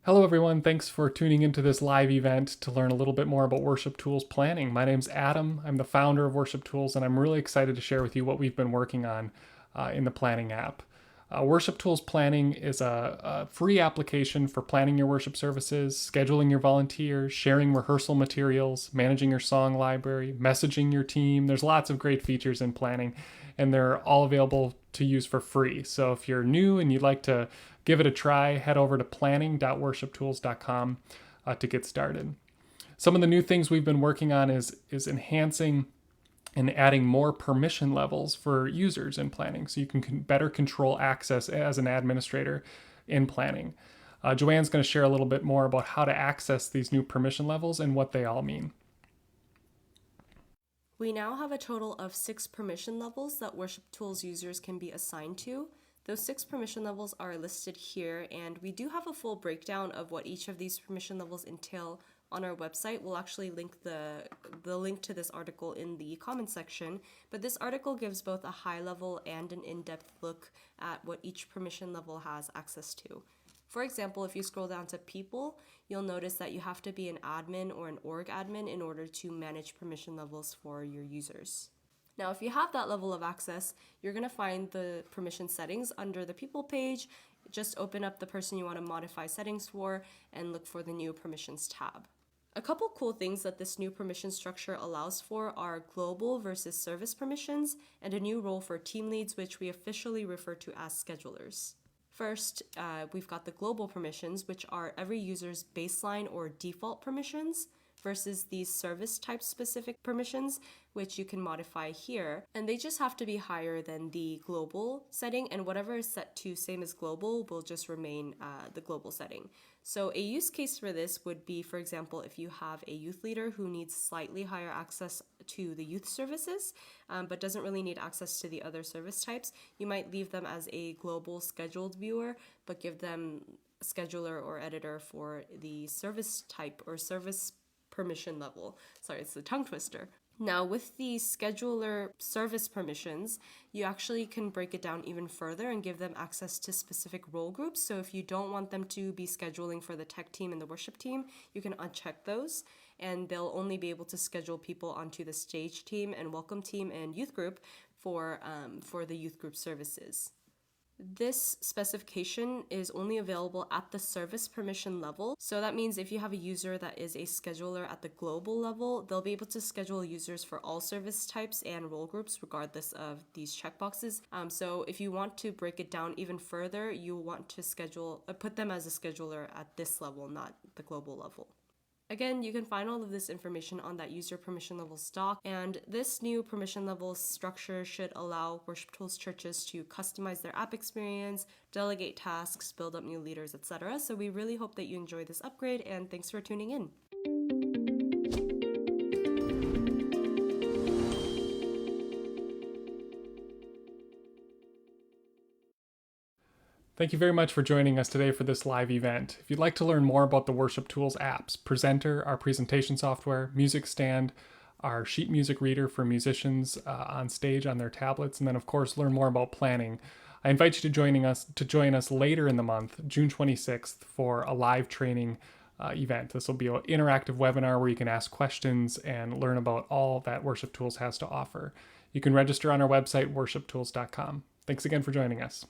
Hello everyone, thanks for tuning into this live event to learn a little bit more about WorshipTools planning. My name's Adam, I'm the founder of WorshipTools, and I'm really excited to share with you what we've been working on in the planning app. WorshipTools Planning is a free application for planning your worship services, scheduling your volunteers, sharing rehearsal materials, managing your song library, messaging your team. There's lots of great features in planning, and they're all available to use for free. So if you're new and you'd like to give it a try, head over to planning.worshiptools.com to get started. Some of the new things we've been working on is enhancing and adding more permission levels for users in planning so you can better control access as an administrator in planning. Joanne's going to share a little bit more about how to access these new permission levels and what they all mean. We now have a total of 6 permission levels that WorshipTools users can be assigned to. Those 6 permission levels are listed here, and we do have a full breakdown of what each of these permission levels entail on our website. We'll actually link the link to this article in the comments section, but this article gives both a high level and an in-depth look at what each permission level has access to. For example, if you scroll down to people, you'll notice that you have to be an admin or an org admin in order to manage permission levels for your users. Now, if you have that level of access, you're going to find the permission settings under the people page. Just open up the person you want to modify settings for and look for the new permissions tab. A couple cool things that this new permission structure allows for are global versus service permissions and a new role for team leads, which we officially refer to as schedulers. First, we've got the global permissions, which are every user's baseline or default permissions, versus these service type specific permissions, which you can modify here. And they just have to be higher than the global setting, and whatever is set to same as global will just remain the global setting. So a use case for this would be, for example, if you have a youth leader who needs slightly higher access to the youth services, but doesn't really need access to the other service types, you might leave them as a global scheduled viewer, but give them scheduler or editor for the service type or service permission level. Sorry, it's the tongue twister. Now, with the scheduler service permissions, you actually can break it down even further and give them access to specific role groups. So if you don't want them to be scheduling for the tech team and the worship team, you can uncheck those, and they'll only be able to schedule people onto the stage team and welcome team and youth group for the youth group services. This specification is only available at the service permission level. So that means if you have a user that is a scheduler at the global level, they'll be able to schedule users for all service types and role groups regardless of these checkboxes. So if you want to break it down even further, you want to put them as a scheduler at this level, not the global level. Again, you can find all of this information on that user permission level doc, and this new permission level structure should allow WorshipTools churches to customize their app experience, delegate tasks, build up new leaders, etc. So we really hope that you enjoy this upgrade, and thanks for tuning in. Thank you very much for joining us today for this live event. If you'd like to learn more about the WorshipTools apps, Presenter, our presentation software, Music Stand, our sheet music reader for musicians on stage on their tablets, and then of course learn more about planning, I invite you to join us later in the month, June 26th, for a live training event. This will be an interactive webinar where you can ask questions and learn about all that WorshipTools has to offer. You can register on our website, worshiptools.com. Thanks again for joining us.